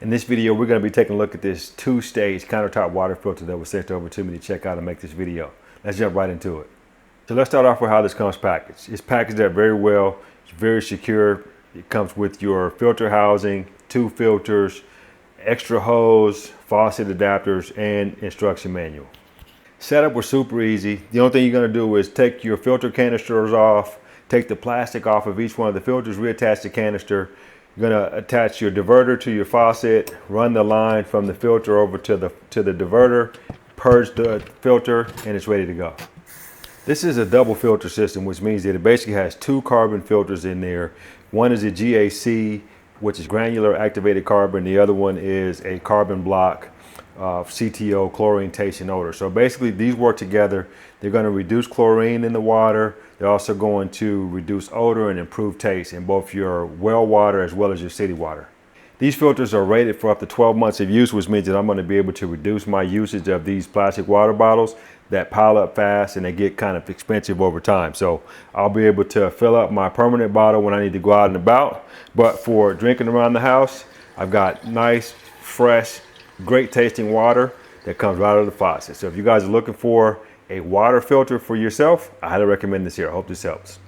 In this video, we're going to be taking a look at this two-stage countertop water filter that was sent over to me to check out and make this video. Let's jump right into it. So let's start off with how this comes packaged. It's packaged up very well. It's very secure. It comes with your filter housing, 2 filters, extra hose, faucet adapters, and instruction manual. Setup was super easy. The only thing you're going to do is take your filter canisters off, take the plastic off of each one of the filters, reattach the canister. You're going to attach your diverter to your faucet, run the line from the filter over to the diverter, purge the filter, and it's ready to go. This is a double filter system, which means that it basically has 2 carbon filters in there. One is a GAC, which is granular activated carbon. The other one is a carbon block of CTO, chlorine, taste, and odor. So basically these work together. They're going to reduce chlorine in the water. They're also going to reduce odor and improve taste in both your well water as well as your city water. These filters are rated for up to 12 months of use, which means that I'm going to be able to reduce my usage of these plastic water bottles that pile up fast and they get kind of expensive over time. So I'll be able to fill up my permanent bottle when I need to go out and about. But for drinking around the house, I've got nice, fresh, great tasting water that comes right out of the faucet. So if you guys are looking for a water filter for yourself, I highly recommend this here. I hope this helps.